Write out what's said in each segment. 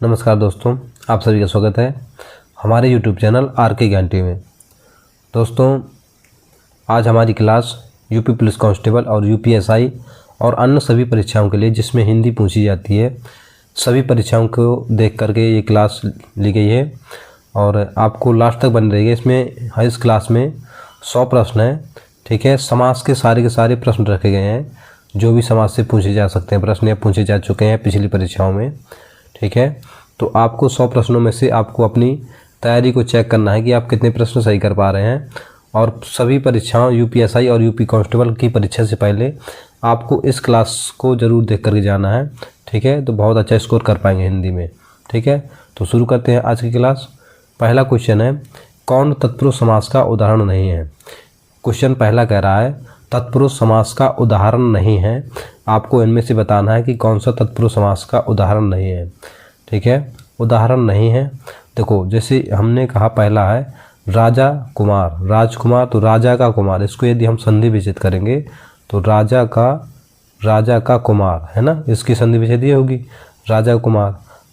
नमस्कार दोस्तों, आप सभी का स्वागत है हमारे YouTube चैनल RK ज्ञान टीवी में। दोस्तों, आज हमारी क्लास यूपी पुलिस कांस्टेबल और UPSI और अन्य सभी परीक्षाओं के लिए जिसमें हिंदी पूछी जाती है, सभी परीक्षाओं को देख करके ये क्लास ली गई है और आपको लास्ट तक बनी रहेगी। इसमें इस क्लास में 100 प्रश्न हैं, ठीक है। समास के सारे प्रश्न रखे गए हैं, जो भी समाज से पूछे जा सकते हैं प्रश्न या पूछे जा चुके हैं पिछली परीक्षाओं में, ठीक है। तो आपको 100 प्रश्नों में से आपको अपनी तैयारी को चेक करना है कि आप कितने प्रश्न सही कर पा रहे हैं। और सभी परीक्षाओं UPSI और यूपी कांस्टेबल की परीक्षा से पहले आपको इस क्लास को ज़रूर देख करके जाना है, ठीक है। तो बहुत अच्छा स्कोर कर पाएंगे हिंदी में, ठीक है। तो शुरू करते हैं आज की क्लास। पहला क्वेश्चन है, कौन तत्पुरुष समास का उदाहरण नहीं है। क्वेश्चन पहला कह रहा है तत्पुरुष समास का उदाहरण नहीं है। आपको इनमें से बताना है कि कौन सा तत्पुरुष समास का उदाहरण नहीं है, ठीक है। उदाहरण नहीं है, देखो जैसे हमने कहा पहला है राजा कुमार, राजकुमार, तो राजा का कुमार, इसको यदि हम संधि विच्छेद करेंगे तो राजा का कुमार है ना, इसकी संधि विच्छेद ये होगी राजा कुमार।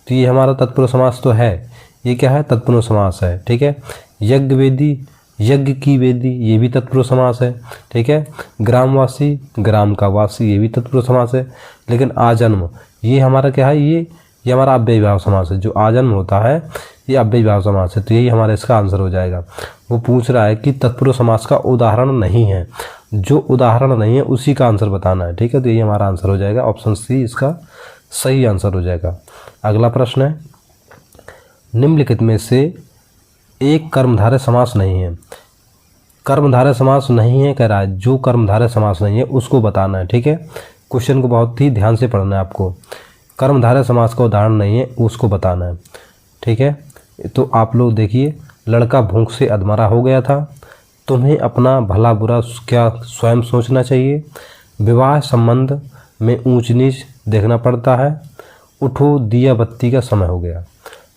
तो ये हमारा तत्पुरुष समास तो है, ये क्या है तत्पुरुष समास है, ठीक है। यज्ञ वेदी, यज्ञ की वेदी, ये भी तत्पुरुष समास है, ठीक है। ग्रामवासी, ग्राम का वासी, ये भी तत्पुरुष समास है। लेकिन आजन्म ये हमारा क्या है, ये हमारा अव्ययीभाव समास है। जो आजन्म होता है ये अव्ययीभाव समास है, तो यही हमारा इसका आंसर हो जाएगा। वो पूछ रहा है कि तत्पुरुष समास का उदाहरण नहीं है, जो उदाहरण नहीं है उसी का आंसर बताना है, ठीक है। तो यही हमारा आंसर हो जाएगा, ऑप्शन सी इसका सही आंसर हो जाएगा। अगला प्रश्न है, निम्नलिखित में से एक कर्मधारय समास नहीं है। कर्मधारय समास नहीं है कह रहा है, जो कर्मधारय समास नहीं है उसको बताना है, ठीक है। क्वेश्चन को बहुत ही ध्यान से पढ़ना है आपको। कर्मधारय समास का उदाहरण नहीं है उसको बताना है, ठीक है। तो आप लोग देखिए, लड़का भूख से अधमरा हो गया था, तुम्हें अपना भला बुरा क्या स्वयं सोचना चाहिए, विवाह संबंध में ऊंच नीच देखना पड़ता है, उठो दिया बत्ती का समय हो गया।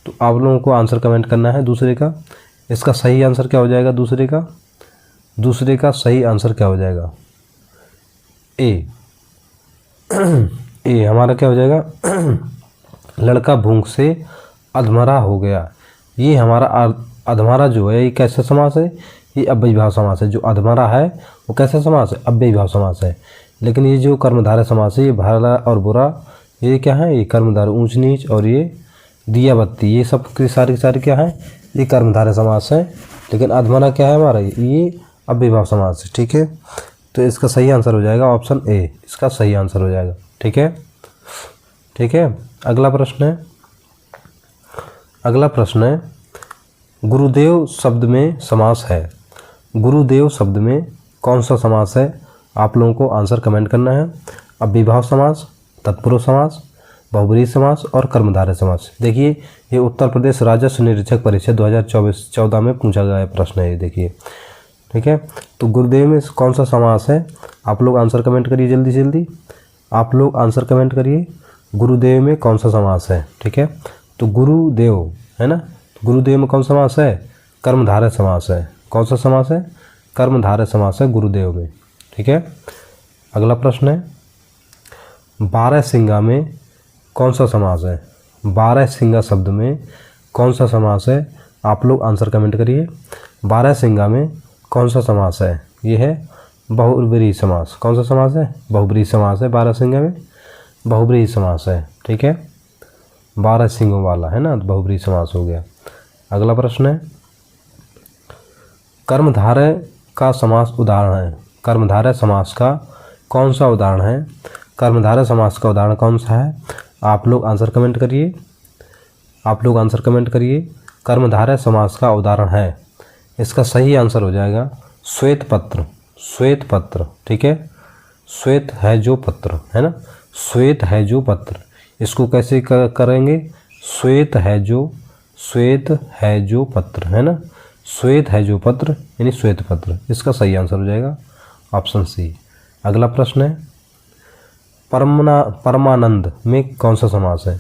तो आप लोगों को आंसर कमेंट करना है दूसरे का। इसका सही आंसर क्या हो जाएगा दूसरे का सही आंसर क्या हो जाएगा, ए ए हमारा क्या हो जाएगा लड़का भूख से अधमरा हो गया। ये हमारा अधमरा जो है ये कैसा समास है, ये अव्ययीभाव समास है। जो अधमरा है वो कैसा समास है, अव्ययीभाव समास है। लेकिन ये जो कर्मधारय समास है, ये भला और बुरा, ये क्या है, ये कर्मधारय ऊंच नीच, और ये दिया बत्ती, ये सब की सारी क्या है, ये कर्मधारय समास है। लेकिन अधमरा क्या है हमारा, ये अव्ययीभाव समास है, ठीक है। तो इसका सही आंसर हो जाएगा ऑप्शन ए, इसका सही आंसर हो जाएगा, ठीक है। अगला प्रश्न है, गुरुदेव शब्द में समास है। गुरुदेव शब्द में कौन सा समास है, आप लोगों को आंसर कमेंट करना है। अव्ययीभाव समास, तत्पुरुष समास, बहुब्रीहि समास और कर्मधारय समास। देखिए ये उत्तर प्रदेश राजस्व निरीक्षक परीक्षा 2014 में पूछा गया प्रश्न है, ये देखिए, ठीक है। तो गुरुदेव में कौन सा समास है, आप लोग आंसर कमेंट करिए जल्दी से जल्दी, आप लोग आंसर कमेंट करिए, गुरुदेव में कौन सा समास है, ठीक है। तो गुरुदेव है ना, गुरुदेव में कौन सा समास है, कर्मधारय समास है। कौन सा समास है, कर्मधारय समास है गुरुदेव में, ठीक है। अगला प्रश्न है, बारहसिंगा में कौन सा समास है। बारहसिंगा शब्द में कौन सा समास है, आप लोग आंसर कमेंट करिए। बारहसिंगा में कौन सा समास है, ये है बहुब्रीहि समास। कौन सा समास है, बहुब्रीहि समास है। बारहसिंगा में बहुब्रीहि समास है, ठीक है, 12 सिंगों वाला है ना, बहुब्रीहि समास हो गया। अगला प्रश्न है, कर्मधारय का समास उदाहरण है। कर्मधारय समास का कौन सा उदाहरण है, कर्मधारय समास का उदाहरण कौन सा है, आप लोग आंसर कमेंट करिए। कर्मधारय समास का उदाहरण है, इसका सही आंसर हो जाएगा श्वेत पत्र, ठीक है। श्वेत है जो पत्र है ना, श्वेत है जो पत्र, इसको कैसे करेंगे, श्वेत है जो पत्र है ना, श्वेत है जो पत्र यानी श्वेत पत्र, इसका सही आंसर हो जाएगा ऑप्शन सी। अगला प्रश्न है, परमानंद में कौन सा समास है।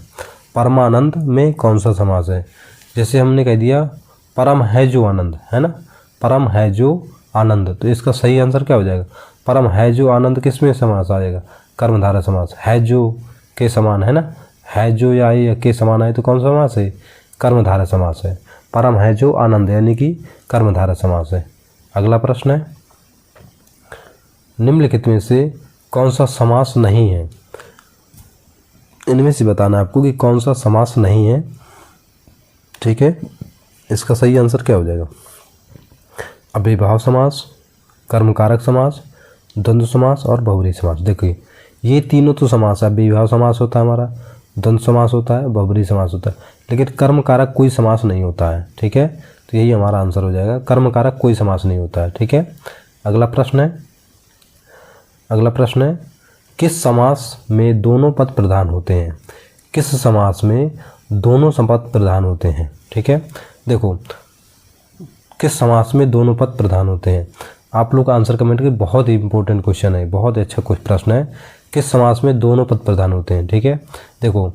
परमानंद में कौन सा समास है, जैसे हमने कह दिया परम है जो आनंद है ना, परम है जो आनंद, तो इसका सही आंसर क्या हो जाएगा, परम है जो आनंद किस में समास आ जाएगा, कर्मधारय समास। है जो के समान है ना, है जो या आई या के समान आए तो कौन सा समास है? कर्मधारय समास है। परम है जो आनंद यानी कि कर्मधारय समास है। अगला प्रश्न है, निम्नलिखित में से कौन सा समास नहीं है? इनमें से बताना है आपको कि कौन सा समास नहीं है। ठीक है, इसका सही आंसर क्या हो जाएगा? अव्ययीभाव समास, कर्मकारक समास, द्वंद्व समास और बहुब्रीहि समास। देखिए ये तीनों तो समास है। अव्ययीभाव समास होता है हमारा, द्वंद्व समास होता है, बहुब्रीहि समास होता है, लेकिन कर्मकारक कोई समास नहीं होता है। ठीक है, तो यही हमारा आंसर हो जाएगा, कर्मकारक कोई समास नहीं होता है। ठीक है, अगला प्रश्न है, किस समास में दोनों पद प्रधान होते हैं? किस समास में दोनों पद प्रधान होते हैं? ठीक है, देखो किस समास में दोनों पद प्रधान होते हैं? आप लोग आंसर कमेंट करिए, बहुत ही इंपॉर्टेंट क्वेश्चन है, बहुत अच्छा कुछ प्रश्न है। किस समास में दोनों पद प्रधान होते हैं? ठीक है, देखो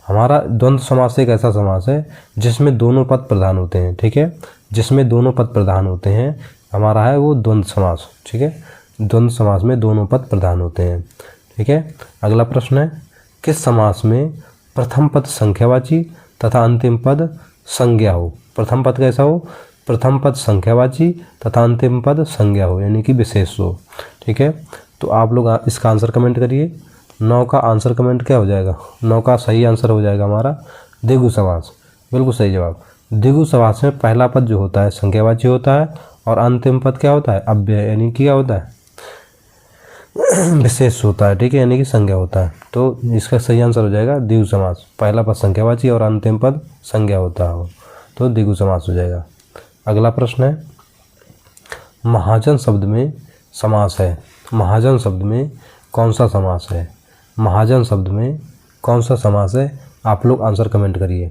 हमारा द्वंद्व समास एक ऐसा समास है जिसमें दोनों पद प्रधान होते हैं। ठीक है, जिसमें दोनों पद प्रधान होते हैं हमारा है वो द्वंद्व समास। ठीक है, द्वंद्व समास में दोनों पद प्रधान होते हैं। ठीक है, अगला प्रश्न है, किस समास में प्रथम पद संख्यावाची तथा अंतिम पद संज्ञा हो? प्रथम पद कैसा हो? प्रथम पद संख्यावाची तथा अंतिम पद संज्ञा हो यानी कि विशेष हो। ठीक है, तो आप लोग इसका आंसर कमेंट करिए। 9 का आंसर कमेंट क्या हो जाएगा? 9 का सही आंसर हो जाएगा हमारा द्विगु समास। बिल्कुल सही जवाब। द्विगु समास में पहला पद जो होता है संज्ञावाची होता है और अंतिम पद क्या होता है? अव्यय यानी कि क्या होता है? विशेष होता है। ठीक है, यानी कि संज्ञा होता है। तो इसका सही आंसर हो जाएगा द्विगु समास। पहला पद संख्यावाची और अंतिम पद संज्ञा होता हो तो द्विगु समास हो जाएगा। अगला प्रश्न है, महाजन शब्द में समास है। महाजन शब्द में कौन सा समास है? महाजन शब्द में कौन सा समास है? आप लोग आंसर कमेंट करिए।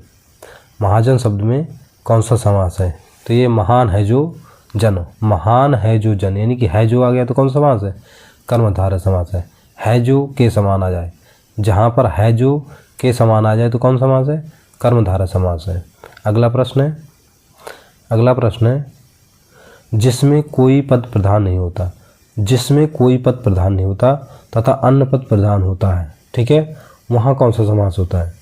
महाजन शब्द में कौन सा समास है? तो ये महान है जो जन, महान है जो जन यानी कि है जो आ गया तो कौन सा समास है? कर्मधारय समास है जो के समान आ जाए। जहाँ पर है जो के समान आ जाए तो कौन समास है? कर्मधारय समास है। अगला प्रश्न है, जिसमें कोई पद प्रधान नहीं होता, जिसमें कोई पद प्रधान नहीं होता तथा अन्य पद प्रधान होता है। ठीक है, वहाँ कौन सा समास होता है?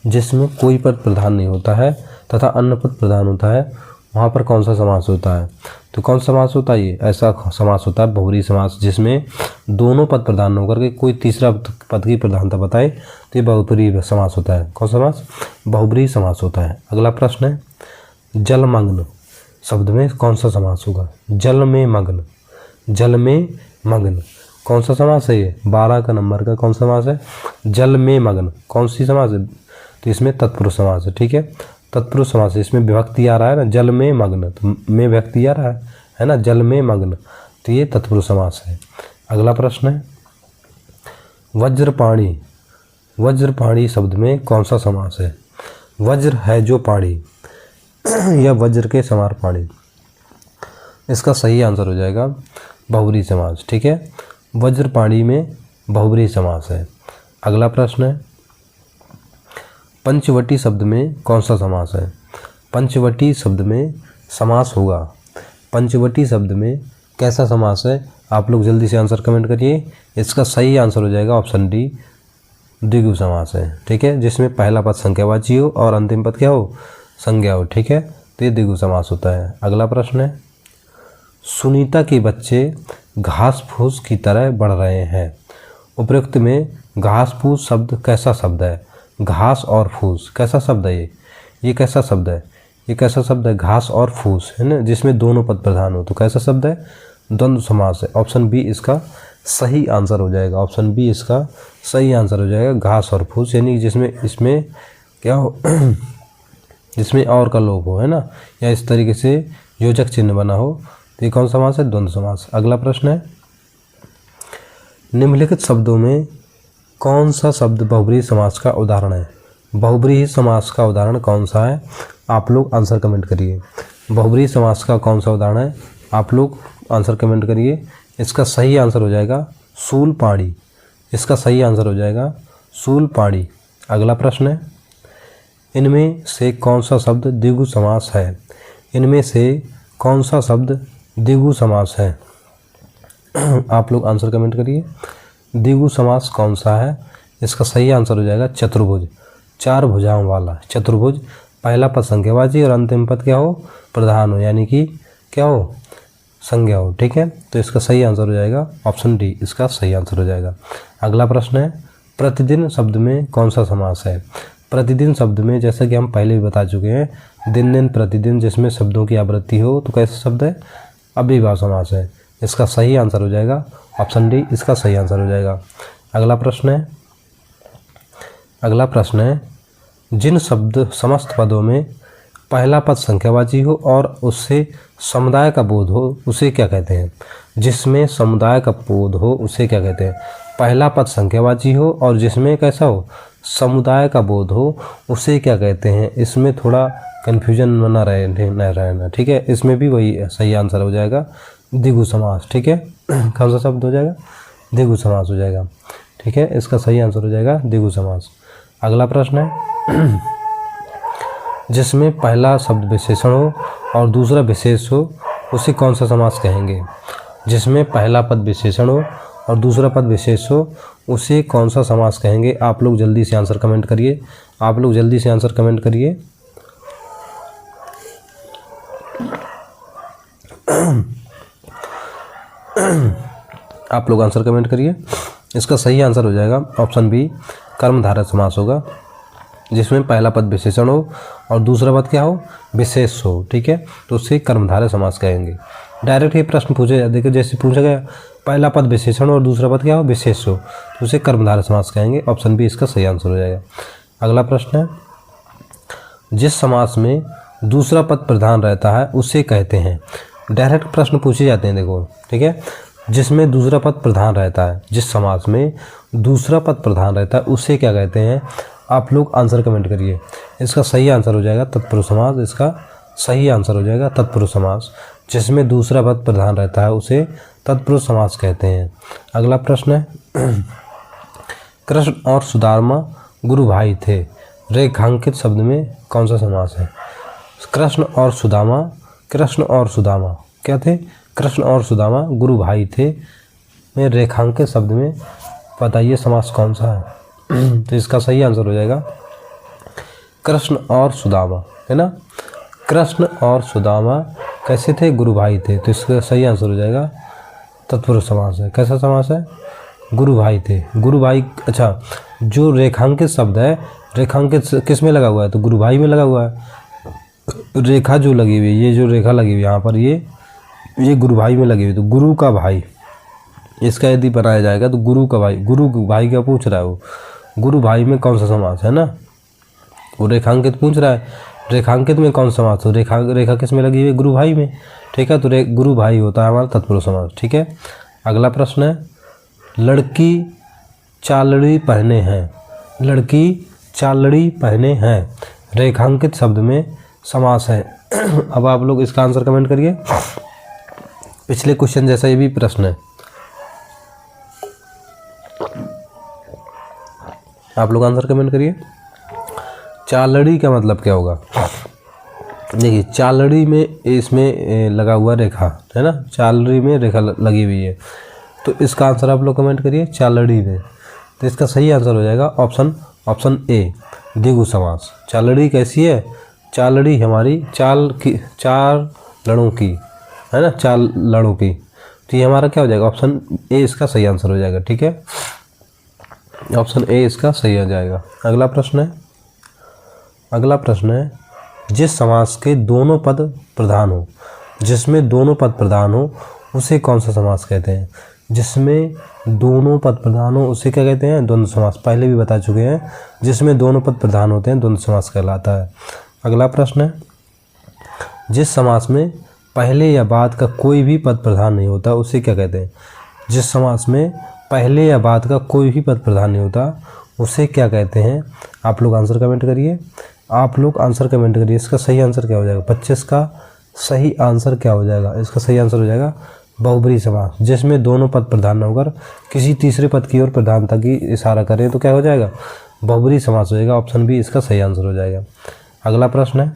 जिसमें कोई पद प्रधान नहीं होता है तथा अन्य पद प्रधान होता है वहाँ पर कौन सा समास होता है? तो कौन सा समास होता है? ये ऐसा समास होता है बहुब्रीहि समास, जिसमें दोनों पद प्रधान होकर के कोई तीसरा पद की प्रधानता बताए तो ये बहुब्रीहि समास होता है। कौन सा समास? बहुब्रीहि समास होता है। अगला प्रश्न है, जलमग्न शब्द में कौन सा समास होगा? जल में मग्न, जल में मग्न कौन सा समास है? ये 12 का नंबर का कौन सा समास है? जल में मग्न कौन सी समास है? तो इसमें तत्पुरुष समास है। ठीक है, तत्पुरुष समास है, इसमें विभक्ति आ रहा है ना, जल में मग्न, तो में विभक्ति आ रहा है ना, जल में मग्न, तो ये तत्पुरुष समास है। अगला प्रश्न है, वज्रपाणी, वज्रपाणी शब्द में कौन सा समास है? वज्र है जो पाणी या वज्र के समान पाणी, इसका सही आंसर हो जाएगा बहुब्रीहि समास। ठीक है, वज्रपाणी में बहुब्रीहि समास है। अगला प्रश्न है, पंचवटी शब्द में कौन सा समास है? पंचवटी शब्द में समास होगा, पंचवटी शब्द में कैसा समास है? आप लोग जल्दी से आंसर कमेंट करिए। इसका सही आंसर हो जाएगा ऑप्शन डी, द्विगु समास है। ठीक है, जिसमें पहला पद संख्यावाची हो और अंतिम पद क्या हो? संज्ञा हो। ठीक है, तो ये द्विगु समास होता है। अगला प्रश्न है, सुनीता के बच्चे घास फूस की तरह बढ़ रहे हैं। उपरोक्त में घास फूस शब्द कैसा शब्द है? घास और फूस कैसा शब्द है? ये कैसा शब्द है? ये कैसा शब्द है? घास और फूस है ना, जिसमें दोनों पद प्रधान हो तो कैसा शब्द है? द्वंद्व समास है। ऑप्शन बी इसका सही आंसर हो जाएगा। ऑप्शन बी इसका सही आंसर हो जाएगा, घास और फूस, यानी जिसमें इसमें क्या हो जिसमें और का लोप हो, है ना, या इस तरीके से योजक चिन्ह बना हो, तो ये कौन समास है? द्वंद्व समास। अगला प्रश्न है, निम्नलिखित शब्दों में कौन सा शब्द बहुब्रीहि समास का उदाहरण है? बहुब्रीहि समास का उदाहरण कौन सा है? आप लोग आंसर कमेंट करिए। बहुब्रीहि समास का कौन सा उदाहरण है? आप लोग आंसर कमेंट करिए। इसका सही आंसर हो जाएगा शूलपाणी, इसका सही आंसर हो जाएगा शूलपाणी। अगला प्रश्न है, इनमें से कौन सा शब्द द्विगु समास है? इनमें से कौन सा शब्द द्विगु समास है? आप लोग आंसर कमेंट करिए। द्विगु समास कौन सा है? इसका सही आंसर हो जाएगा चतुर्भुज, 4 भुजाओं वाला चतुर्भुज। पहला पद संख्यावाची और अंतिम पद क्या हो, प्रधान हो, यानी कि क्या हो, संज्ञा हो। ठीक है, तो इसका सही आंसर हो जाएगा ऑप्शन डी, इसका सही आंसर हो जाएगा। अगला प्रश्न है, प्रतिदिन शब्द में कौन सा समास है। प्रतिदिन शब्द में जैसा कि हम पहले भी बता चुके हैं, दिन दिन प्रतिदिन जिसमें शब्दों की आवृत्ति हो तो कैसा शब्द है, अव्ययीभाव समास है। इसका सही आंसर हो जाएगा ऑप्शन डी, इसका सही आंसर हो जाएगा। अगला प्रश्न है, जिन शब्द समस्त पदों में पहला पद संख्यावाची हो और उससे समुदाय का बोध हो उसे क्या कहते हैं। जिसमें समुदाय का बोध हो उसे क्या कहते हैं। पहला पद संख्यावाची हो और जिसमें कैसा हो, समुदाय का बोध हो उसे क्या कहते हैं। इसमें थोड़ा कन्फ्यूजन न रहना। ठीक है, इसमें भी वही सही आंसर हो जाएगा द्विगु समास। ठीक है, कौन सा शब्द हो जाएगा, द्विगु समास हो जाएगा। ठीक है, इसका सही आंसर हो जाएगा द्विगु समास। अगला प्रश्न है, जिसमें पहला शब्द विशेषण हो और दूसरा विशेष हो उसे कौन सा समास कहेंगे। जिसमें पहला पद विशेषण हो और दूसरा पद विशेष हो उसे कौन सा समास कहेंगे। आप लोग जल्दी से आंसर कमेंट करिए, आप लोग जल्दी से आंसर कमेंट करिए। आप लोग आंसर कमेंट करिए। इसका सही आंसर हो जाएगा ऑप्शन बी, कर्मधारय समास होगा। जिसमें पहला पद विशेषण हो और दूसरा पद क्या हो, विशेष हो। ठीक है, तो उससे कर्मधारय समास कहेंगे। डायरेक्ट ये प्रश्न पूछे, देखिए जैसे पूछा गया पहला पद विशेषण और दूसरा पद क्या हो, विशेष हो, तो उसे कर्मधारय समास कहेंगे। ऑप्शन बी इसका सही आंसर हो जाएगा। अगला प्रश्न है, जिस समास में दूसरा पद प्रधान रहता है उसे कहते हैं। डायरेक्ट प्रश्न पूछे जाते हैं, देखो। ठीक है, जिसमें दूसरा पद प्रधान रहता है, जिस समास में दूसरा पद प्रधान रहता है उसे क्या कहते हैं। आप लोग आंसर कमेंट करिए। इसका सही आंसर हो जाएगा तत्पुरुष समास। इसका सही आंसर हो जाएगा तत्पुरुष समास। जिसमें दूसरा पद प्रधान रहता है उसे तत्पुरुष समास कहते हैं। अगला प्रश्न है, कृष्ण और सुदामा गुरु भाई थे, रेखांकित शब्द में कौन सा समास है। कृष्ण और सुदामा क्या थे, कृष्ण और सुदामा गुरु भाई थे में रेखांकित शब्द में बताइए समास कौन सा है। तो इसका सही आंसर हो जाएगा कृष्ण और सुदामा, है ना। कृष्ण और सुदामा कैसे थे, गुरु भाई थे, तो इसका सही आंसर हो जाएगा तत्पुरुष समास है। कैसा समास है, गुरु भाई थे, गुरु भाई। अच्छा, जो रेखांकित शब्द है, रेखांकित किस में लगा हुआ है, तो गुरु भाई में लगा हुआ है। रेखा जो लगी हुई है, ये जो रेखा लगी हुई है यहाँ पर, ये गुरु भाई में लगी हुई, तो गुरु का भाई, इसका यदि बनाया जाएगा तो गुरु का भाई, गुरु भाई क्या पूछ रहा है वो, गुरु भाई में कौन सा समास है ना, वो रेखांकित पूछ रहा है। रेखांकित में कौन सा समास हो, रेखा किस में लगी हुई है, गुरु भाई में। ठीक है, तो गुरु भाई होता है हमारा तत्पुरुष समास। ठीक है, अगला प्रश्न है, लड़की चालड़ी पहने हैं, लड़की चालड़ी पहने हैं रेखांकित शब्द में समास है। अब आप लोग इसका आंसर कमेंट करिए। पिछले क्वेश्चन जैसा ये भी प्रश्न है, आप लोग आंसर कमेंट करिए। चालड़ी का मतलब क्या होगा, देखिए चालड़ी में इसमें लगा हुआ रेखा है ना, चालड़ी में रेखा लगी हुई है, तो इसका आंसर आप लोग कमेंट करिए चालड़ी में। तो इसका सही आंसर हो जाएगा ऑप्शन ए, द्विगु समास। चालड़ी कैसी है, चालड़ी हमारी चार लड़ों की है ना, चार लड़ों की, तो ये हमारा क्या हो जाएगा, ऑप्शन ए इसका सही आंसर हो जाएगा। ठीक है, ऑप्शन ए इसका सही आ जाएगा। अगला प्रश्न है, जिस समास के दोनों पद प्रधान हो, जिसमें दोनों पद प्रधान हो उसे कौन सा समास कहते हैं। जिसमें दोनों पद प्रधान हो उसे क्या कहते हैं, द्वंद्व समास। पहले भी बता चुके हैं, जिसमें दोनों पद प्रधान होते हैं द्वंद्व समास कहलाता है। अगला प्रश्न है, जिस समास में पहले या बाद का कोई भी पद प्रधान नहीं होता उसे क्या कहते हैं। जिस समास में पहले या बाद का कोई भी पद प्रधान नहीं होता उसे क्या कहते हैं। आप लोग आंसर कमेंट करिए, आप लोग आंसर कमेंट करिए। इसका सही आंसर क्या हो जाएगा, 25 का सही आंसर क्या हो जाएगा, इसका सही आंसर हो जाएगा बहुब्रीहि समास। जिसमें दोनों पद प्रधान न होकर किसी तीसरे पद की ओर प्रधानता की इशारा करें तो क्या हो जाएगा, बहुब्रीहि समास हो जाएगा। ऑप्शन बी इसका सही आंसर हो जाएगा। अगला प्रश्न है,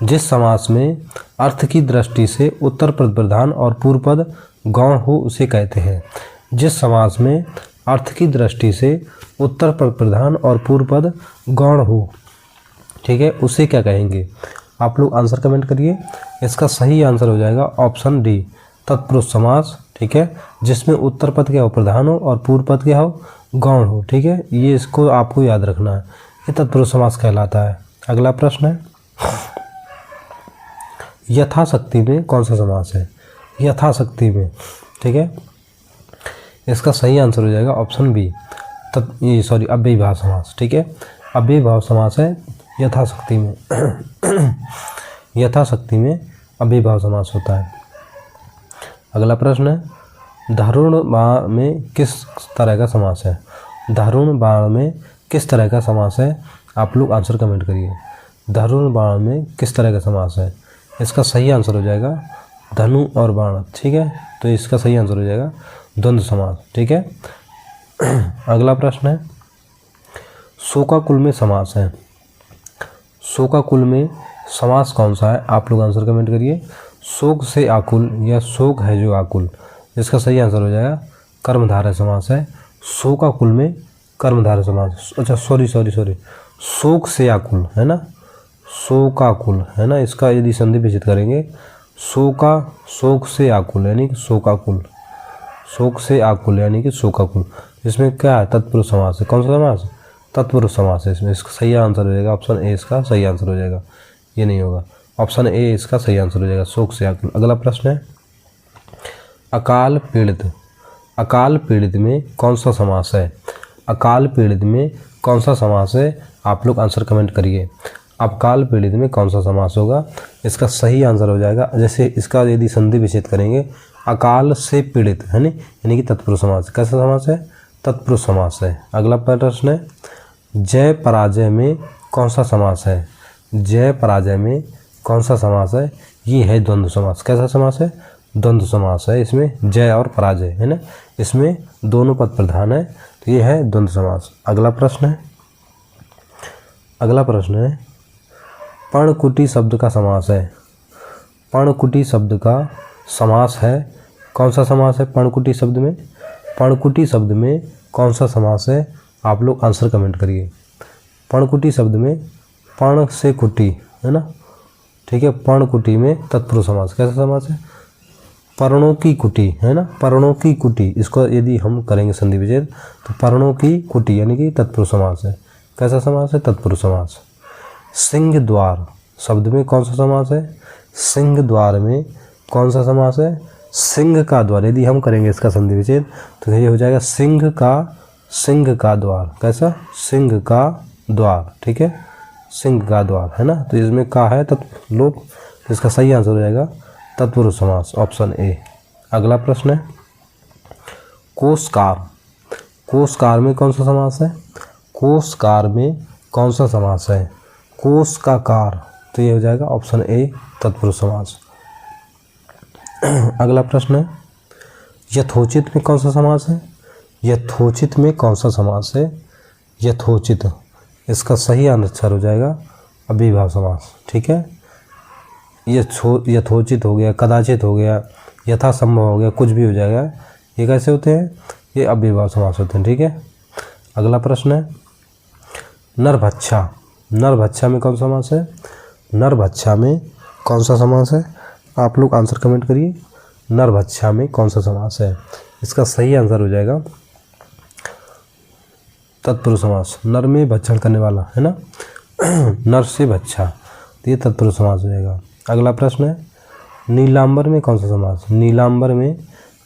जिस समास में अर्थ की दृष्टि से उत्तर पद प्रधान और पूर्व पद गौण हो उसे कहते हैं। जिस समास में अर्थ की दृष्टि से उत्तर पद प्रधान और पूर्व पद गौण हो, ठीक है, उसे क्या कहेंगे? आप लोग आंसर कमेंट करिए। इसका सही आंसर हो जाएगा ऑप्शन डी, तत्पुरुष समास, ठीक है, जिसमें उत्तर पद क्या हो? प्रधान हो और पूर्व पद क्या हो? गौण हो, ठीक है। ये इसको आपको याद रखना है, ये तत्पुरुष समास कहलाता है। अगला प्रश्न है, यथाशक्ति में कौन सा समास है? यथाशक्ति में, ठीक है, इसका सही आंसर हो जाएगा ऑप्शन बी, अव्ययीभाव समास, ठीक है, अव्ययीभाव समास है यथाशक्ति में। यथाशक्ति में अव्ययीभाव समास होता है। अगला प्रश्न है, दारुण बाण में किस तरह का समास है? दारुण बाण में किस तरह का समास है? आप लोग आंसर कमेंट करिए। दारुण बाण में किस तरह का समास है? इसका सही आंसर हो जाएगा धनु और बाण, ठीक है, तो इसका सही आंसर हो जाएगा द्वंद्व समास, ठीक है। अगला प्रश्न है, शोकाकुल में समास है। शोकाकुल में समास कौन सा है? आप लोग आंसर कमेंट करिए। शोक से आकुल या शोक है जो आकुल, इसका सही आंसर हो जाएगा कर्मधारय समास है। शोकाकुल में कर्मधारय समास, अच्छा सॉरी, शोक से आकुल है ना, शोकाकुल है ना, इसका यदि संधि विच्छेद करेंगे शोक से आकुल यानी कि शोकाकुल, शोक से आकुल यानी कि शोकाकुल, इसमें क्या है? तत्पुरुष समास है। कौन सा समास? तत्पुरुष समास है इसमें। इसका सही आंसर हो जाएगा ऑप्शन ए, इसका सही आंसर हो जाएगा, ये नहीं होगा, ऑप्शन ए इसका सही आंसर हो जाएगा, शोक से आकुल। अगला प्रश्न है, अकाल पीड़ित। अकाल पीड़ित में कौन सा समास है? अकाल पीड़ित में कौन सा समास है? आप लोग आंसर कमेंट करिए। अकाल पीड़ित में कौन सा समास होगा? इसका सही आंसर हो जाएगा, जैसे इसका यदि संधि विच्छेद करेंगे, अकाल से पीड़ित है नहीं, यानी कि तत्पुरुष समास। कैसा समास है? तत्पुरुष समास है। अगला प्रश्न है, जय पराजय में कौन सा समास है? जय पराजय में कौन सा समास है? ये है द्वंद्व समास। कैसा समास है? द्वंद्व समास है। इसमें जय और पराजय है ना, इसमें दोनों पद प्रधान है, तो ये है द्वंद्व समास। अगला प्रश्न है, अगला प्रश्न है, पर्णकुटी शब्द का समास है। पर्णकुटी शब्द का समास है, कौन सा समास है पर्णकुटी शब्द में? पर्णकुटी शब्द में कौन सा समास है? आप लोग आंसर कमेंट करिए। पर्णकुटी शब्द में पर्ण से कुटी है ना, ठीक है, पर्णकुटी में तत्पुरुष समास। कैसा समास है? पर्णों की कुटी है ना, पर्णों की कुटी, इसको यदि हम करेंगे संधि विच्छेद तो पर्णों की कुटी यानी कि तत्पुरुष समास है। कैसा समास है? तत्पुरुष समास। सिंह द्वार शब्द में कौन सा समास है? सिंह द्वार में कौन सा समास है? सिंह का द्वार, यदि हम करेंगे इसका संधि विच्छेद तो ये हो जाएगा सिंह का द्वार। कैसा? सिंह का द्वार, ठीक है, सिंह का द्वार है ना, तो इसमें का है लोप, इसका सही आंसर हो जाएगा तत्पुरुष समास, ऑप्शन ए। अगला प्रश्न है, कोषकार। कोषकार में कौन सा समास है? कोषकार में कौन सा समास है? कोष का कार, तो ये हो जाएगा ऑप्शन ए, तत्पुरुष समास। अगला प्रश्न है, यथोचित में कौन सा समास है? यथोचित में कौन सा समास है? यथोचित, इसका सही आंसर हो जाएगा अव्ययीभाव समास, ठीक है। यथोचित हो गया, कदाचित हो गया, यथासंभव हो गया, कुछ भी हो जाएगा। ये कैसे होते हैं? ये अव्ययीभाव समास होते हैं, ठीक है। अगला प्रश्न है, नरभक्षा। नरभक्षा में कौन सा समास है? नरभक्षा में कौन सा समास है? आप लोग आंसर कमेंट करिए। नरभक्षा में कौन सा समास है? इसका सही आंसर हो जाएगा तत्पुरुष समास। नर में भक्षण करने वाला है ना, नर से भक्षा, तो ये तत्पुरुष समास हो जाएगा। अगला प्रश्न है, नीलांबर में कौन सा समास? नीलांबर में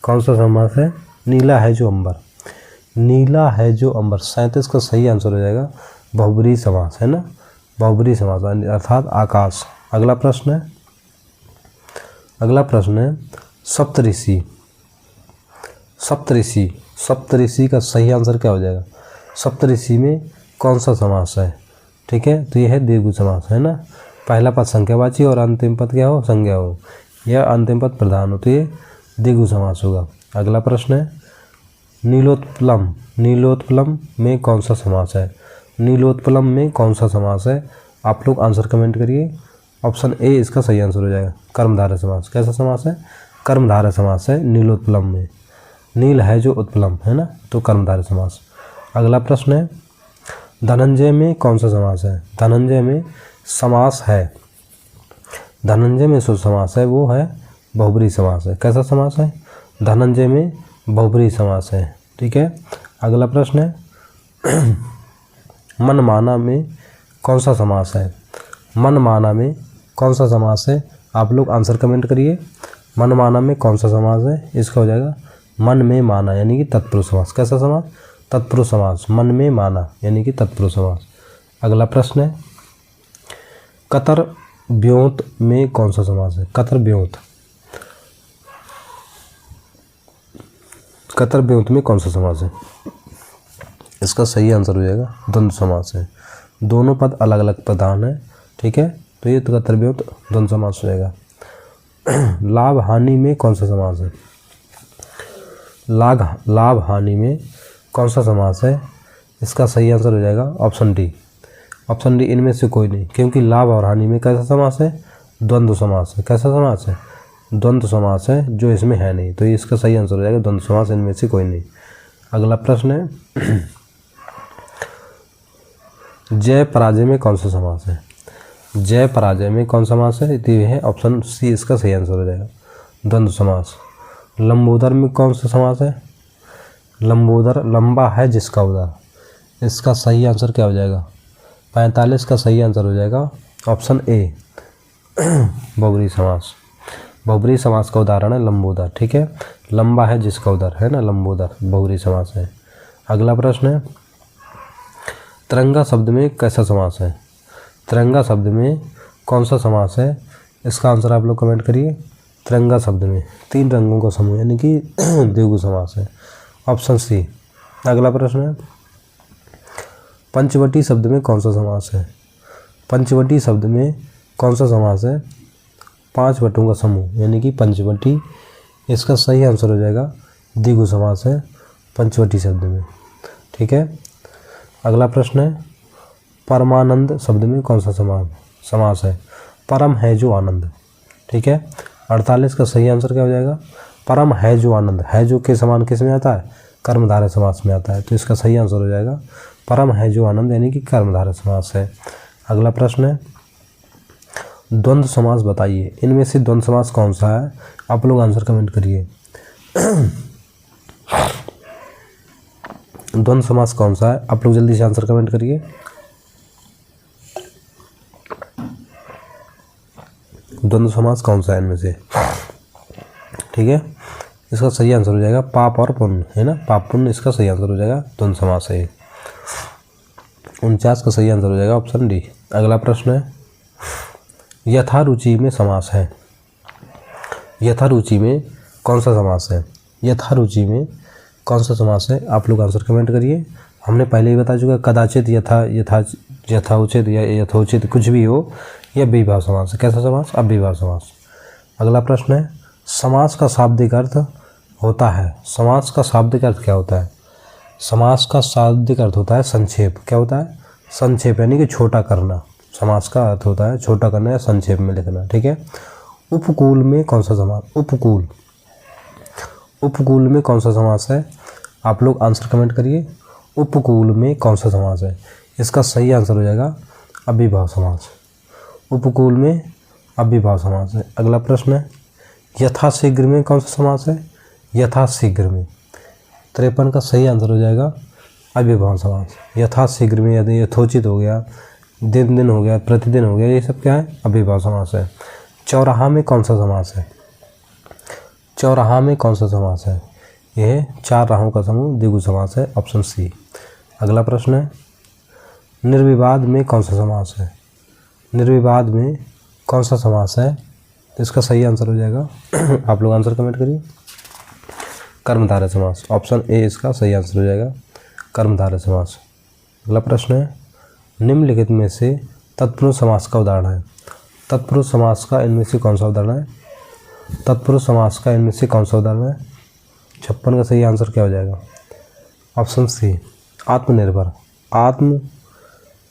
कौन सा समास है? नीला है जो अंबर। नीला है जो अंबर, 37 का सही आंसर हो जाएगा बहुब्रीहि समास है ना, बहुब्रीहि समास अर्थात आकाश। अगला प्रश्न है, अगला प्रश्न है, सप्तऋषि। सप्तऋषि, सप्तऋषि का सही आंसर क्या हो जाएगा? सप्तऋषि में कौन सा समास है? ठीक है, तो ये है दीर्घ समास है ना, पहला पद संख्यावाची और अंतिम पद क्या हो? संज्ञा हो, या अंतिम पद प्रधान हो, तो ये दीर्घ समास होगा। अगला प्रश्न है, नीलोत्पलम। नीलोत्पलम में कौन सा समास है? नीलोत्पलम में कौन सा समास है? आप लोग आंसर कमेंट करिए। ऑप्शन ए इसका सही आंसर हो जाएगा कर्मधारय समास। कैसा समास है? कर्मधारय समास है नीलोत्पलम में। नील है जो उत्पलम, है ना, तो कर्मधारय समास। अगला प्रश्न है धनंजय में कौन सा समास है? धनंजय में समास है, धनंजय में जो समास है वो है बहुब्रीहि समास है। कैसा समास है? धनंजय में बहुब्रीहि समास है। ठीक है। अगला प्रश्न है मनमाना में कौन सा समास है? मनमाना में कौन सा समास है? आप लोग आंसर कमेंट करिए। मनमाना में कौन सा समास है? इसका हो जाएगा मन में माना, यानी कि तत्पुरुष समास। कैसा समास? तत्पुरुष समास। मन में माना यानी कि तत्पुरुष समास। अगला प्रश्न है कतर ब्योत में कौन सा समास है? कतर ब्योत, कतर ब्योत में कौन सा समास है? इसका सही आंसर हो जाएगा द्वंद्व समास है। दोनों पद अलग अलग प्रधान है। ठीक है, तो ये तो कतर ब्योत द्वंद्व समास हो जाएगा। लाभ हानि में कौन सा समास है? लाभ हानि में कौन सा समास है? इसका सही आंसर हो जाएगा ऑप्शन डी। ऑप्शन डी, इनमें से कोई नहीं, क्योंकि लाभ और हानि में कैसा समास है? द्वंद्व समास है। कैसा समास है? द्वंद्व समास है, जो इसमें है नहीं, तो ये इसका सही आंसर हो जाएगा द्वंद्व समास, इनमें से कोई नहीं। अगला प्रश्न है जय पराजय में कौन सा समास है? जय पराजय में कौन सा समास है? तो ये है ऑप्शन सी, इसका सही आंसर हो जाएगा द्वंद्व समास। लंबोदर में कौन सा समास है? लंबोदर, लंबा है जिसका उदर, इसका सही आंसर क्या हो जाएगा? 45 का सही आंसर हो जाएगा ऑप्शन ए, बहुब्रीहि समास। बहुब्रीहि समास का उदाहरण है लंबोदर। ठीक है, लंबा है जिसका उदर, है ना, लंबोदर बहुब्रीहि समास है। अगला प्रश्न है तिरंगा शब्द में कैसा समास है? तिरंगा शब्द में कौन सा समास है? इसका आंसर आप लोग कमेंट करिए। तिरंगा शब्द में 3 रंगों का समूह यानी कि द्विगु समास है, ऑप्शन सी। अगला प्रश्न है पंचवटी शब्द में कौन सा समास है? पंचवटी शब्द में कौन सा समास है? 5 वटों का समूह यानी कि पंचवटी, इसका सही आंसर हो जाएगा द्विगु समास है पंचवटी शब्द में। ठीक है। अगला प्रश्न है परमानंद शब्द में कौन सा समास है? परम है जो आनंद। ठीक है, 48 का सही आंसर क्या हो जाएगा? परम है जो आनंद, है जो के समान किस में आता है? कर्मधारय समास में आता है, तो इसका सही आंसर हो जाएगा परम है जो आनंद यानी कि कर्मधारय समास है। अगला प्रश्न है द्वंद्व समास बताइए, इनमें से द्वंद्व समास कौन सा है? आप लोग आंसर कमेंट करिए। द्वंद्व समास कौन सा है? आप लोग जल्दी से आंसर कमेंट करिए। द्वंद्व समास कौन सा है इनमें से? ठीक है, इसका सही आंसर हो जाएगा पाप और पुण्य, है ना, पाप पुण्य, इसका सही आंसर हो जाएगा द्वंद्व समास है। 49 का सही आंसर हो जाएगा ऑप्शन डी। अगला प्रश्न है यथारुचि में समास है। यथारुचि में कौन सा समास है? यथारुचि में कौन सा समास है? आप लोग आंसर कमेंट करिए। हमने पहले ही बता चुका, कदाचित, यथोचित या यथोचित, कुछ भी हो, यह अव्ययीभाव समास है। कैसा समास? अव्ययीभाव समास। अगला प्रश्न है समास का शाब्दिक अर्थ होता है। समास का शाब्दिक अर्थ क्या होता है? समास का शाब्दिक अर्थ होता है संक्षेप। क्या होता है? संक्षेप, यानी कि छोटा करना। समास का अर्थ होता है छोटा करना या संक्षेप में लिखना। ठीक है। उपकूल में कौन सा समास? उपकूल, उपकूल में कौन सा समास है? आप लोग आंसर कमेंट करिए। उपकूल में कौन सा समास है? इसका सही आंसर हो जाएगा अव्ययीभाव समास। उपकूल में अव्ययीभाव समास है। अगला प्रश्न है यथाशीघ्र में कौन सा समास है? यथाशीघ्र में 53 का सही आंसर हो जाएगा अव्ययीभाव समास। यथाशीघ्र में यदि यथोचित हो गया, दिन दिन हो गया, प्रतिदिन हो गया, ये सब क्या है? अव्ययीभाव समास है। चौराहा में कौन सा समास है? चौराहा में कौन सा समास है? यह 4 राहों का समूह द्विगु समास है, ऑप्शन सी। अगला प्रश्न है निर्विवाद में कौन सा समास है? निर्विवाद में कौन सा समास है? इसका सही आंसर हो जाएगा आप लोग आंसर कमेंट करिए। कर्मधारय समास, ऑप्शन ए इसका सही आंसर हो जाएगा, कर्मधारय समास। अगला प्रश्न है निम्नलिखित में से तत्पुरुष समास का उदाहरण है। तत्पुरुष समास का इनमें से कौन सा उदाहरण है? तत्पुरुष समास का इनमें से कौन सा उदाहरण है? 56 का सही आंसर क्या हो जाएगा? ऑप्शन सी आत्मनिर्भर, आत्म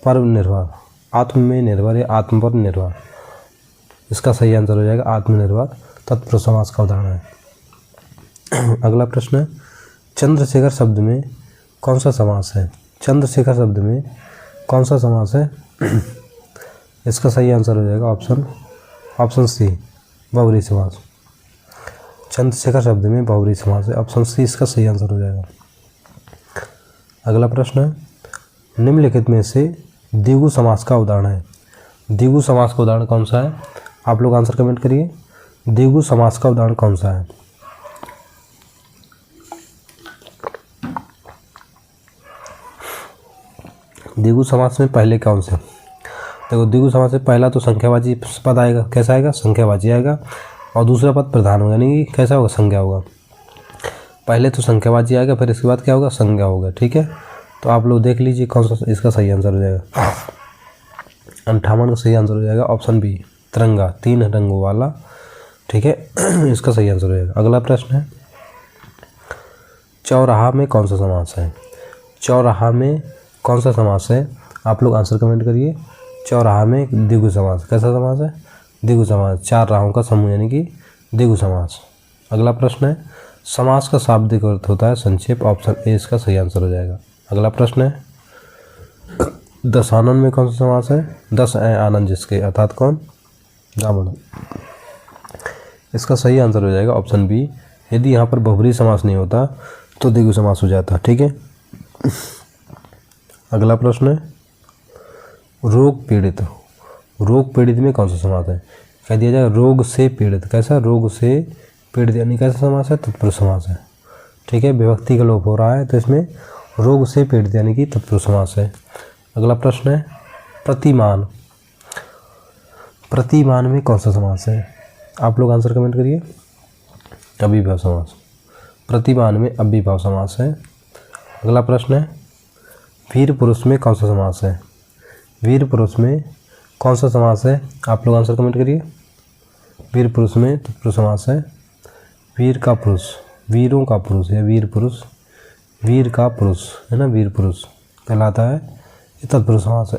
पर निर्भर, आत्म में निर्भर या आत्म पर निर्भर, इसका सही आंसर हो जाएगा आत्मनिर्भर तत्पुरुष समास का उदाहरण है। अगला प्रश्न है चंद्रशेखर शब्द में कौन सा समास है? चंद्रशेखर शब्द में कौन सा समास है? इसका सही आंसर हो जाएगा ऑप्शन सी, बहुब्रीहि समास। चंद्रशेखर शब्द में बहुब्रीहि समास है, ऑप्शन सी इसका सही आंसर हो जाएगा। अगला प्रश्न है, निम्नलिखित में से द्विगु समास का उदाहरण है। द्विगु समास का उदाहरण कौन सा है? आप लोग आंसर कमेंट करिए। द्विगु समास का उदाहरण कौन सा है? द्विगु समास में पहले कौन से? देखो, द्विगु समास से पहला तो संख्यावाची पद आएगा। कैसा आएगा? संख्यावाची आएगा। और दूसरा पद प्रधान होगा, यानी कि कैसा होगा? संज्ञा होगा। पहले तो संख्यावाची आएगा, फिर इसके बाद क्या होगा? संज्ञा होगा। ठीक है, तो आप लोग देख लीजिए कौन सा इसका सही आंसर हो जाएगा। 58 का सही आंसर हो जाएगा ऑप्शन बी, तिरंगा, 3 रंगों वाला। ठीक है, इसका सही आंसर हो जाएगा। अगला प्रश्न है, चौराहा में कौन सा समास है? चौराहा में कौन सा समास है? आप लोग आंसर कमेंट करिए। चौराहा में द्विगु समास। कैसा समास है? द्विगु समास, 4 राहों का समूह, यानी कि द्विगु समास। अगला प्रश्न है, समास का शाब्दिक अर्थ होता है संक्षेप, ऑप्शन ए इसका सही आंसर हो जाएगा। अगला प्रश्न है, दशानन में कौन सा समास है? 10 आनंद जिसके, अर्थात कौन? ब्राह्मण। इसका सही आंसर हो जाएगा ऑप्शन बी। यदि यहाँ पर बहुब्रीहि समास नहीं होता तो द्विगु समास हो जाता। ठीक है, अगला प्रश्न है, रोग पीड़ित। रोग पीड़ित में कौन सा समास है? कह दिया जाएगा रोग से पीड़ित। कैसा? रोग से पीड़ित, यानी कैसा समास है? तत्पुरुष समास है। ठीक है, विभक्ति का लोप हो रहा है तो इसमें रोग से पीड़ित यानी कि तत्पुरुष समास है। अगला प्रश्न है, प्रतिमान। प्रतिमान में कौन सा समास है? आप लोग आंसर कमेंट करिए। अव्ययीभाव समास। प्रतिमान में अव्ययीभाव समास है। अगला प्रश्न है, वीर पुरुष में कौन सा समास है? वीर पुरुष में कौन सा समास है? आप लोग आंसर कमेंट करिए। वीर पुरुष में तत्पुरुष समास है। वीर का पुरुष, वीरों का पुरुष है वीर पुरुष, वीर का पुरुष है ना, वीर पुरुष कहलाता है, ये तत्पुरुष समास है।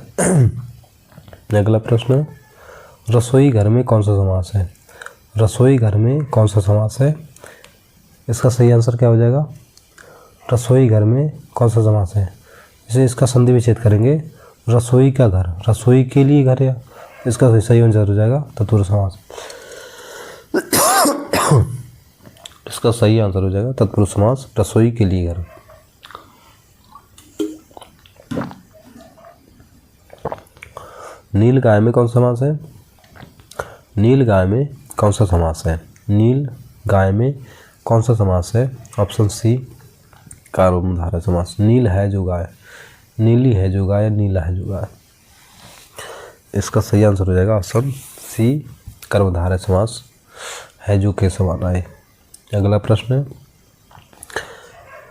अगला प्रश्न है, रसोई घर में कौन सा समास है? रसोई घर में कौन सा समास है? इसका सही आंसर क्या हो जाएगा? रसोई घर में कौन सा समास है? इसे इसका संधि विच्छेद करेंगे, रसोई का घर, रसोई के लिए घर, या इसका सही आंसर हो जाएगा तत्पुरुष समास। इसका सही आंसर हो जाएगा तत्पुरुष समास, रसोई के लिए घर। नील गाय में कौन सा समास है? नील गाय में कौन सा समास है? नील गाय में कौन सा समास है? ऑप्शन सी, कर्मधारय समास। नील है जो गाय, नीली है जो गाय, नीला है जो गाय। इसका सही आंसर हो जाएगा ऑप्शन सी, कर्मधारय समास, है जो के समान आए। अगला प्रश्न है,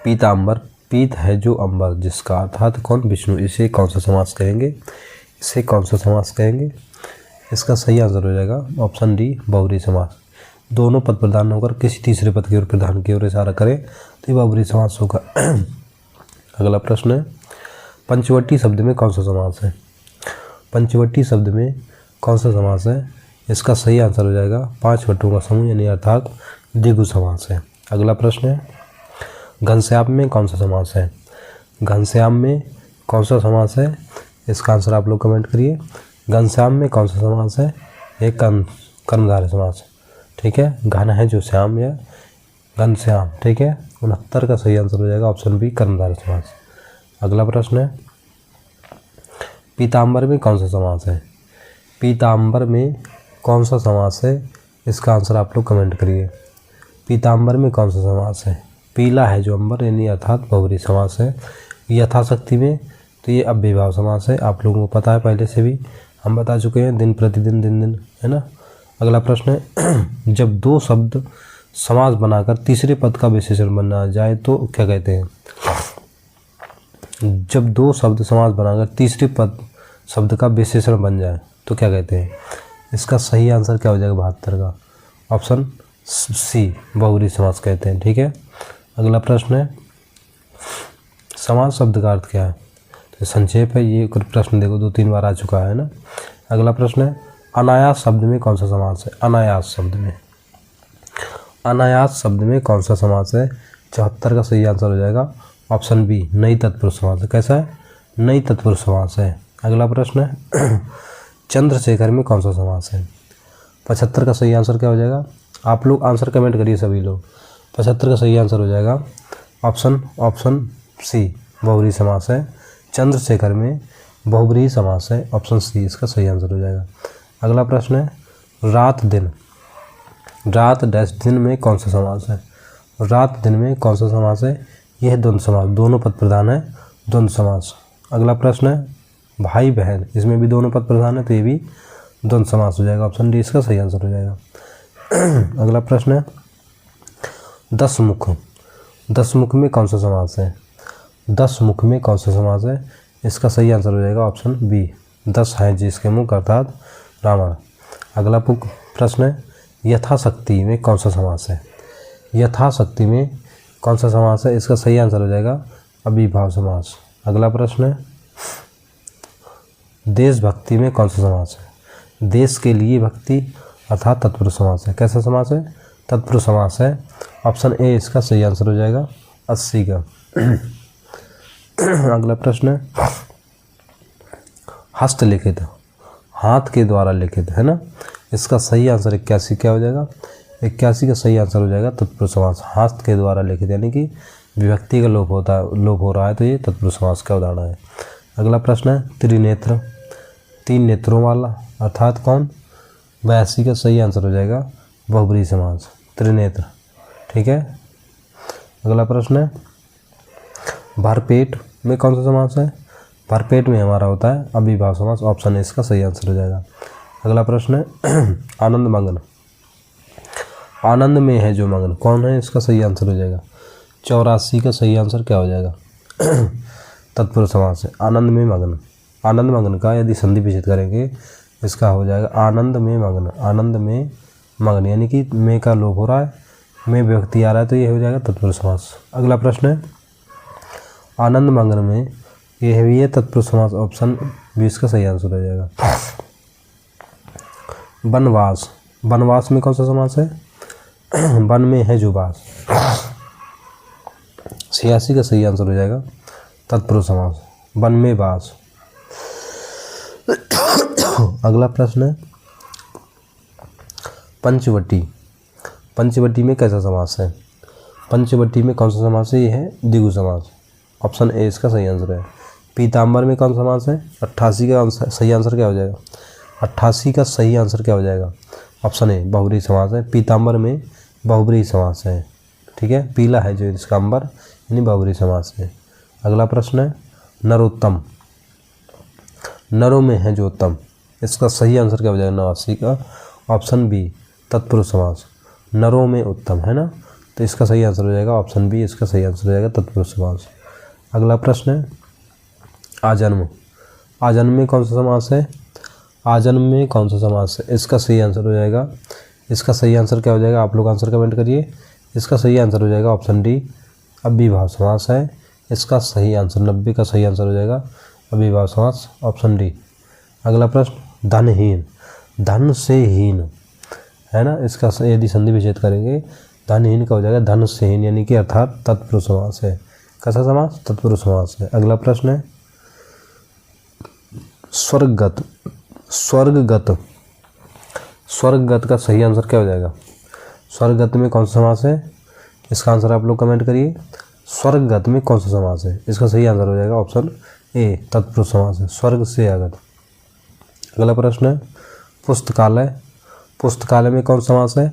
पीताम्बर। पीत है जो अंबर जिसका, अर्थात कौन? विष्णु। इसे कौन सा समास कहेंगे? इसे कौन सा समास कहेंगे? इसका सही आंसर हो जाएगा ऑप्शन डी, बहुब्रीहि समास। दोनों पद प्रधान होकर किसी तीसरे पद की ओर, प्रधान की ओर इशारा करें तो ये बहुब्रीहि समास होगा। अगला प्रश्न है, पंचवटी शब्द में कौन सा समास है? पंचवटी शब्द में कौन सा समास है? इसका सही आंसर हो जाएगा 5 वटों का समूह, यानी अर्थात द्विगु समास है। अगला प्रश्न है, घनश्याम में कौन सा समास है? घनश्याम में कौन सा समास है? इसका आंसर आप लोग कमेंट करिए। घनश्याम में कौन सा समास है? एक कर्मधारय समास। ठीक है, घन है जो श्याम, या घनश्याम। ठीक है, 69 का सही आंसर हो जाएगा ऑप्शन बी, कर्मधारय समास। अगला प्रश्न है, पीताम्बर में कौन सा समास है? पीताम्बर में कौन सा समास है? इसका आंसर आप लोग कमेंट करिए। पीताम्बर में कौन सा समास है? पीला है जो अंबर, यानी अर्थात बहुब्रीहि समास है। यथाशक्ति में तो ये अव्ययीभाव समास है, आप लोगों को पता है, पहले से भी हम बता चुके हैं, दिन प्रतिदिन, दिन दिन, है ना। अगला प्रश्न है, जब 2 शब्द समास बनाकर तीसरे पद का विशेषण बनना जाए तो क्या कहते हैं? जब 2 शब्द समास बनाकर तीसरे पद शब्द का विशेषण बन जाए तो क्या कहते हैं? इसका सही आंसर क्या हो जाएगा? 72 का ऑप्शन सी, बहुब्रीहि समास कहते हैं। ठीक है, अगला प्रश्न है, समास शब्द का अर्थ क्या है? तो संक्षेप है, ये प्रश्न देखो 2-3 बार आ चुका है ना। अगला प्रश्न है, अनायास शब्द में कौन सा समास है? अनायास शब्द में, अनायास शब्द में कौन सा समास है? 74 का सही आंसर हो जाएगा ऑप्शन बी, नई तत्पुरुष समास है। कैसा है? नई तत्पुरुष समास है। अगला प्रश्न है चंद्रशेखर में कौन सा समास है? 75 का सही आंसर क्या हो जाएगा? आप लोग आंसर कमेंट करिए सभी लोग। 75 का सही आंसर हो जाएगा ऑप्शन सी, बहुब्रीहि समास है। चंद्रशेखर में बहुब्रीहि समास है, ऑप्शन सी इसका सही आंसर हो जाएगा। अगला प्रश्न है रात डैश दिन में कौन सा समास है? रात दिन में कौन सा समास है? यह द्वंद्व समास, दोनों पद प्रधान है, द्वंद्व समास। अगला प्रश्न है भाई बहन, इसमें भी दोनों पद प्रधान है तो ये भी द्वंद्व समास हो जाएगा, ऑप्शन डी इसका सही आंसर हो जाएगा। अगला प्रश्न है दसमुख में कौन सा समास है? 10 मुख में कौन सा समास है? इसका सही आंसर हो जाएगा ऑप्शन बी, 10 हैं जिसके मुख अर्थात रावण। अगला प्रश्न है यथाशक्ति में कौन सा समास है? यथाशक्ति में कौन सा समास है? इसका सही आंसर हो जाएगा अभिभाव समास। अगला प्रश्न है देशभक्ति में कौन सा समास है? देश के लिए भक्ति अर्थात तत्पुरुष समास है। कैसा समास है? तत्पुरुष समास है, ऑप्शन ए इसका सही आंसर हो जाएगा 80 का। अगला प्रश्न है हस्तलिखित, हाथ के द्वारा लिखित, है ना, इसका सही आंसर 81 क्या हो जाएगा? 81 का सही आंसर हो जाएगा तत्पुरुष समास। हाथ के द्वारा लिखित यानी कि विभक्ति का लोप हो रहा है तो ये तत्पुरुष समास का उदाहरण है। अगला प्रश्न है त्रिनेत्र, 3 नेत्रों वाला अर्थात कौन? 82 का सही आंसर हो जाएगा बहुब्रीहि समास, त्रिनेत्र। ठीक है। अगला प्रश्न है भरपेट में कौन सा समास है? भरपेट में हमारा होता है अभिभाव समास, ऑप्शन ए इसका सही आंसर हो जाएगा। अगला प्रश्न है आनंद मग्न, आनंद में है जो मग्न कौन है? इसका सही आंसर हो जाएगा 84 का सही आंसर क्या हो जाएगा? तत्पुरुष समास है, आनंद में मग्न। आनंद मग्न का यदि संधि विच्छेद करेंगे इसका हो जाएगा आनंद में मग्न, आनंद में मग्न यानी कि में का लोप हो रहा है, में विभक्ति आ रहा है तो ये हो जाएगा तत्पुरुष समास। अगला प्रश्न है आनंद मग्न में यह भी है तत्पुरुष समास, ऑप्शन 20 का सही आंसर हो जाएगा। वनवास, वनवास में कौन सा समास है? वन में है जो वास, 86 का सही आंसर हो जाएगा तत्पुरुष समास, वन में वास। अगला प्रश्न है पंचवटी, पंचवटी में कैसा समास है? पंचवटी में कौन सा समास है? ये है द्विगु समास, ऑप्शन ए इसका सही आंसर है। पीताम्बर में कौन सा समास है? 88 का सही आंसर क्या हो जाएगा? 88 का सही आंसर क्या हो जाएगा? ऑप्शन ए बहुब्रीहि समास है, पीताम्बर में बहुब्रीहि समास है। ठीक है, पीला है जो इसका अंबर यानी बहुब्रीहि समास है। अगला प्रश्न है नरोत्तम, नरों में है जो उत्तम, इसका सही आंसर क्या हो जाएगा? 89 का ऑप्शन बी तत्पुरुष समास, नरों में उत्तम, है ना, तो इसका सही आंसर हो जाएगा ऑप्शन बी, इसका सही आंसर हो जाएगा तत्पुरुष समास। अगला प्रश्न है आजन्म, आजन्म में कौन सा समास है? आजन्म में कौन सा समास है? इसका सही आंसर हो जाएगा, इसका सही आंसर क्या हो जाएगा? आप लोग आंसर कमेंट करिए। इसका सही आंसर हो जाएगा ऑप्शन डी अभिभाव समास है, इसका सही आंसर 90 का सही आंसर हो जाएगा अभिभाव समास, ऑप्शन डी। अगला प्रश्न धनहीन, धन से हीन, है ना, इसका यदि संधि विच्छेद करेंगे धनहीन का हो जाएगा धन से हीन यानी कि अर्थात तत्पुरुष समास है। कैसा समास? तत्पुरुष समास है। अगला प्रश्न है स्वर्गगत, स्वर्गगत, स्वर्गगत का सही आंसर क्या हो जाएगा? स्वर्गगत में कौन सा समास है? इसका आंसर आप लोग कमेंट करिए। स्वर्गगत में कौन सा समास है? इसका सही आंसर हो जाएगा ऑप्शन ए तत्पुरुष समास है, स्वर्ग से आगत। अगला प्रश्न है पुस्तकालय, पुस्तकालय में कौन सा समास है?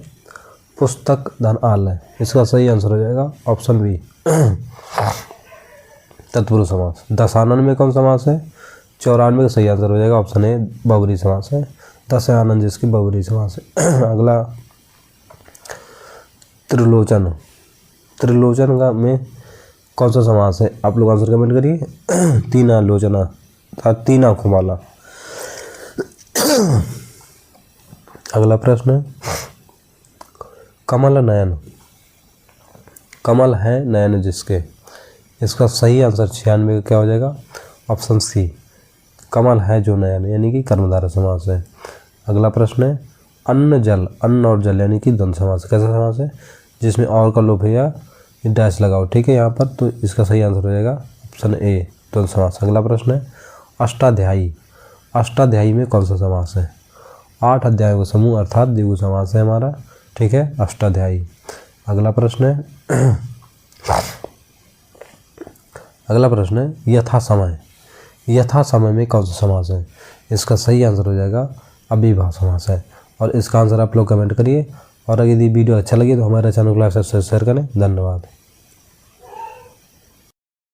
पुस्तक धन आलय, इसका सही आंसर हो जाएगा ऑप्शन बी तत्पुरुष समास। दशानन में कौन सा समास है? 94 का सही आंसर हो जाएगा ऑप्शन ए बहुब्रीहि समास है, दशानन जिसकी बहुब्रीहि समास है। अगला त्रिलोचन, त्रिलोचन का में कौन सा समास है? आप लोग आंसर कमेंट करिए। तीन आलोचना, तीन आँखों वाला। अगला प्रश्न है कमल नयन, कमल है नयन जिसके, इसका सही आंसर 96 का क्या हो जाएगा? ऑप्शन सी कमल है जो नयन यानी कि कर्मधारय समास है। अगला प्रश्न है अन्न जल, अन्न और जल यानी कि द्वंद्व समास। कैसा समास है? जिसमें और का लोप है या डैश लगाओ, ठीक है यहाँ पर। तो इसका सही आंसर हो जाएगा ऑप्शन ए, द्वंद्व समास। अगला प्रश्न है अष्टाध्यायी। अष्टाध्यायी में कौन सा समास है? 8 अध्यायों का समूह अर्थात द्विगु समास है हमारा, ठीक है, अष्टाध्यायी। अगला प्रश्न है अगला प्रश्न है यथा समय। यथा समय में कौन सा समास है? इसका सही आंसर हो जाएगा अव्ययीभाव समास है। और इसका आंसर आप लोग कमेंट करिए। और अगर यदि वीडियो अच्छा लगे तो हमारे चैनल को लाइक शेयर करें। धन्यवाद।